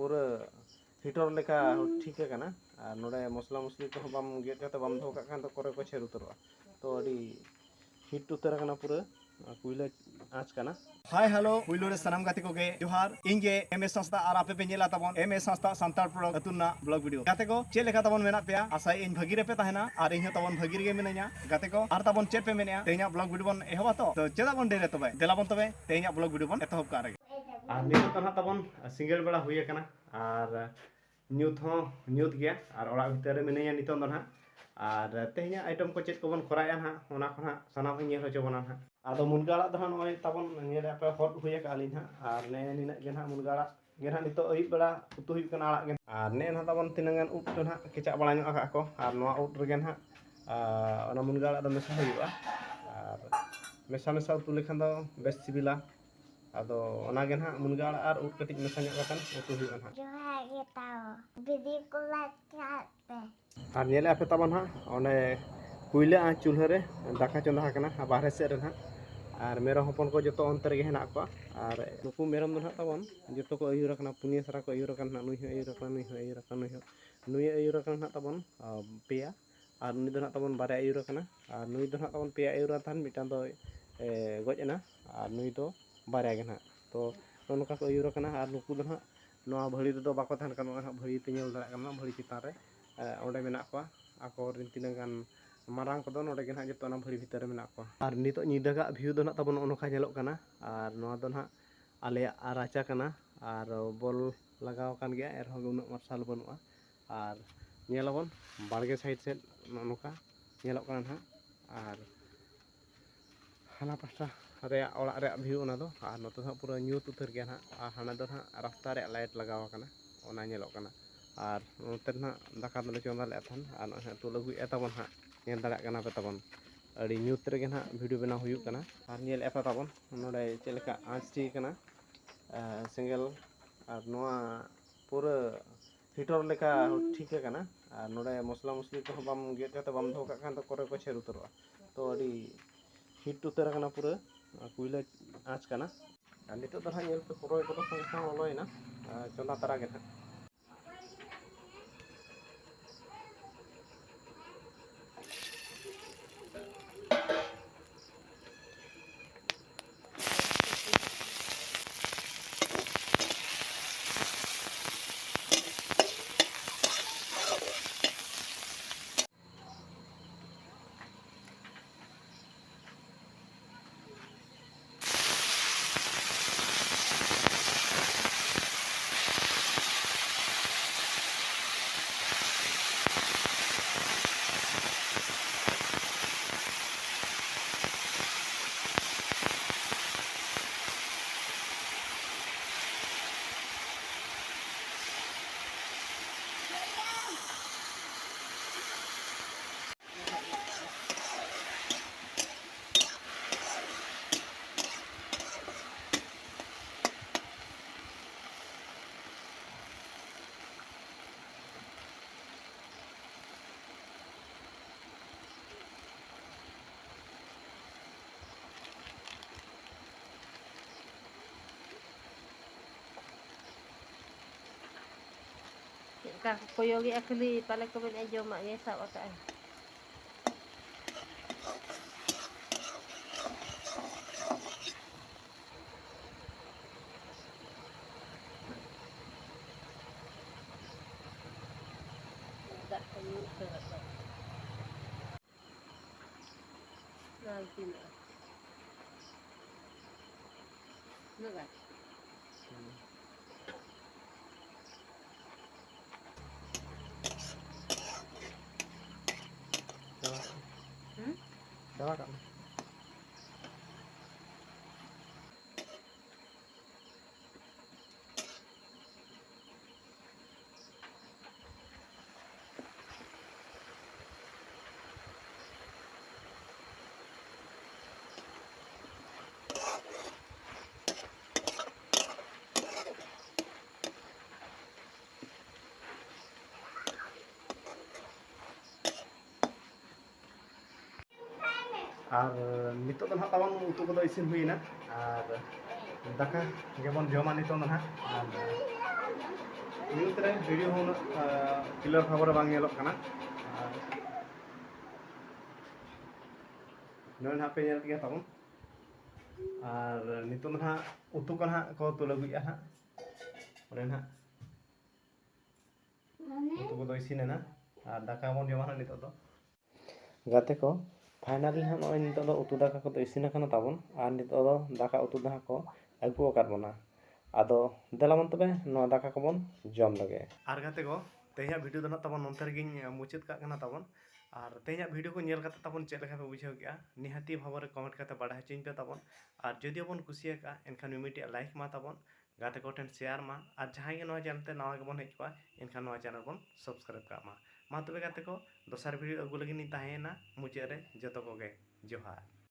पूरा हिटर लेका ठीक है और नोडे मसला मसली को बम गेट करते बम दो का तो करे को छेर उतरवा तो अड़ी हिट उतर पूरा कुइला आँच करना। हाय हेलो पुइलो रे सनम गाते को गे जोहार इंगे एमएस संस्था और आपे पे नेला तबन एमएस संस्था सांताल प्रोडक्ट अतुना ब्लॉग वीडियो गाते को चे लेखा तबन मेना पे आशा इन भगी रे पे तहना और इन तबन भगी रे मेनया गाते को और तबन चे पे मेनया तेना ब्लॉग वीडियो बन एहबा तो चेदा बन डेरे तबे देला बन तबे तेना ब्लॉग वीडियो बन एतहब का रे और नित तो तबन सिंगल बेड़ा हुई कना और न्यूत गया और ओड़ा भीतर रे मेनया नितो दो ना और तेना आइटम को चेक को बन कराया ना ओना को ना सनाम इन नेल होचो बना ना आदो मुनगाड़ा दो नय तबन नेल पे हट हुई का आली ना और ने निना गे ना मुनगाड़ा गे ना नितो अयुब बेड़ा उतु हुई कना आड़ा गे और ने ना तबन तिनांगान उट तो ना केचा बड़ा ᱧᱚᱜ आका को और नोआ उट रे ना ओना मुनगाड़ा दो मेसा हुईबा और मेसा मेसा उतु लेखान दो बेस सिबिला आदो ओना गे ना मुनगाड़ा और उट कटिज मेसा ᱧᱚᱜ कतन उतु हुईबा ना जोहार गे ताओ दीदी को लाते और नेले आपे तबन हा ओने कुइला आ चूल्हा रे दाका चंदा कना बाहरे से रे ना और मेरम हपन को जो अंतर गे हेना को और नुकु मेरम दो तबन जो को अयुर कना पुनिया सरा को अयुर कना नुई अयुर कना नुई अयुर कना नुई अयुर कना तबन पेया और नुई दो तबन बारे अयुर कना और नुई दो तबन पेया अयुर थान मिटान दो गजना और नुई दो बारे गे ना तो नोनका को अयुर कना और नुकु दो नोआ भड़ी दो बाको थान कना भड़ी ते नेल दाड़ा कना भड़ी चितान रे ओंडे मेना को आको रिन तिनागान मारांग को दो नोडे गे ना जतो ना भड़ी भीतर मेना को और नितो निदागा व्यू दो ना तबन ओनोखा नेलोग कना और नोआ दो ना आले राचा कना और बॉल लगाव कान गया एरहो उन्ना मार्शल बनुआ और नेलबन बाड़गे साइड से नोका नेलोग कना ना और हाना पास्टा रे ओड़ा रे व्यू ओना दो और नतो पूरा न्यूत उतर गया ना और हाना दो ना रास्ता रे लाइट लगाव कना ओना नेलोग कना और नोते ना दाका दले चंदा ले थान और ना तो लगु एतबन हा नेल दाड़ा कना पे तबन अड़ी न्यूत रे ना वीडियो बना हुई कना और नेल एपा तबन नोडे चेलेका आँच टी कना सिंगल और नोआ पूरा हिटर लेका ठीक है और नोडे मसला मसली को बम गेट करते बम दो का तो करे को छेर उतरवा तो अड़ी हिट उतर पूरा कुइला आँच कना और नितो दो नेल पे पुरोय को संगे संग लयना चंदा तारा गे ना Kak koyogi akli pala ko ben ajo mak ge sa waka. Tak kayu ke. Nanti nak. Nak. Jawa kan और नितो तो तबन उतु को इसिन हुईना और दाका गेबन जमा नितो ना और ᱧᱩᱛ ᱨᱮ ᱵᱷᱤᱰᱤᱭᱳ ᱦᱚᱸ ᱩᱱᱟᱹᱜ ᱠᱞᱤᱭᱟᱨ ᱵᱷᱟବରେ ᱵᱟᱝ ᱧᱮᱞᱚᱜ ᱠᱟᱱᱟ ᱟᱨ ᱱᱚᱰᱮ ᱱᱟᱦᱟᱜ ᱯᱮ ᱧᱮᱞ ᱜᱮᱭᱟ ᱛᱟᱵᱚᱱ ᱟᱨ ᱱᱤᱛᱚᱜ ᱫᱚ ᱱᱟᱦᱟᱜ ᱩᱛᱩ ᱠᱚ ᱱᱟᱦᱟᱜ ᱠᱚ ᱛᱩᱞ ᱟᱹᱜᱩᱭᱮᱫᱼᱟ ᱱᱟᱦᱟᱜ ᱚᱸᱰᱮ ᱱᱟᱦᱟᱜ ᱩᱛᱩ ᱠᱚᱫᱚ ᱤᱥᱤᱱᱮᱱᱟ ᱟᱨ ᱫᱟᱠᱟ ᱵᱚᱱ ᱡᱚᱢᱟ ᱱᱟᱦᱟᱜ ᱱᱤᱛᱚᱜ ᱫᱚ ᱜᱟᱛᱮ ᱠᱚ ᱯᱷᱟᱭᱱᱟᱞᱤ ᱱᱟᱦᱟᱜ ᱱᱚᱜᱼᱚᱭ ᱱᱤᱛᱚᱜ ᱫᱚ ᱩᱛᱩ ᱫᱟᱠᱟ ᱠᱚᱫᱚ ᱤᱥᱤᱱ ᱟᱠᱟᱱᱟ ᱛᱟᱵᱚᱱ ᱟᱨ ᱱᱤᱛᱚᱜ ᱫᱚ ᱫᱟᱠᱟ ᱩᱛᱩ ᱫᱚ ᱦᱟᱸᱜ ᱠᱚ ᱟᱹᱜᱩ ᱟᱠᱟᱫ ᱵᱚᱱᱟ ᱟᱫᱚ ᱫᱮᱞᱟᱵᱚᱱ ᱛᱚᱵᱮ ᱱᱚᱣᱟ ᱫᱟᱠᱟ ᱠᱚᱵᱚᱱ ᱡᱚᱢ ᱞᱮᱜᱮ ᱟᱨ ᱜᱟᱛᱮ ᱠᱚ ᱛᱮᱦᱮᱧᱟᱜ ᱵᱷᱤᱰᱤᱭᱳ ᱫᱚ ᱱᱟᱦᱟᱜ ᱛᱟᱵᱚᱱ ᱱᱚᱱᱛᱮ ᱨᱮᱜᱮᱧ ᱢᱩᱪᱟᱹᱫ ᱠᱟᱜ ᱠᱟᱱᱟ ᱛᱟᱵᱚᱱ ᱟᱨ ᱛᱮᱦᱮᱧᱟᱜ ᱵᱷᱤᱰᱤᱭᱳ ᱠᱚ ᱧᱮᱞ ᱠᱟᱛᱮ ᱛᱟᱵᱚᱱ ᱪᱮᱫ ᱞᱮᱠᱟ ᱯᱮ ᱵᱩᱡᱷᱟᱹᱣ ᱠᱮᱜᱼᱟ ᱱᱤᱦᱟᱹᱛᱤ ᱵᱷᱟᱵᱚᱨᱮ ᱠᱚᱢᱮᱱᱴ ᱠᱟᱛᱮ ᱵᱟᱰᱟᱭ ᱦᱚᱪᱚᱧ ᱯᱮ ᱛᱟᱵᱚᱱ ᱟᱨ ᱡᱩᱫᱤ ᱵᱚᱱ ᱠᱩᱥᱤᱭᱟᱠᱟᱜᱼᱟ ᱮᱱᱠᱷᱟन ᱢᱤᱫᱴᱤᱡ ᱞᱟᱭᱤᱠ ᱢᱟ ᱛᱟᱵᱚᱱ ᱜᱟᱛᱮ ᱠᱚ ᱴᱷᱮᱱ ᱥᱮᱭᱟᱨ ᱢᱟ ᱟᱨ ᱡᱟᱦᱟᱸᱭ ᱜᱮ ᱱᱚᱣᱟ ᱪᱮᱱᱮᱞ ᱛᱮ ᱱᱟᱣᱟ ᱜᱮᱵᱚᱱ ᱦᱮᱡ ᱠᱚᱜᱼᱟ ᱮᱱᱠᱷᱟन ᱱᱚᱣᱟ ᱪᱮᱱᱮᱞ ᱵᱚᱱ ᱥᱟᱵᱥᱠᱨᱟइब ᱠᱟᱜ ᱢᱟ ᱛᱚᱵᱮ ᱜᱟᱛᱮ ᱠᱚ ᱫᱚᱥᱟᱨ ᱵᱷᱤᱰᱤᱭᱳ ᱟᱹᱜᱩ ᱞᱟᱹᱜᱤᱫ ᱤᱧ ᱛᱟᱦᱮᱸᱭᱮᱱᱟ ᱢᱩᱪᱟᱹᱫ ᱨᱮ ᱡᱚᱛᱚ ᱠᱚᱜᱮ ᱡᱚᱦᱟᱨ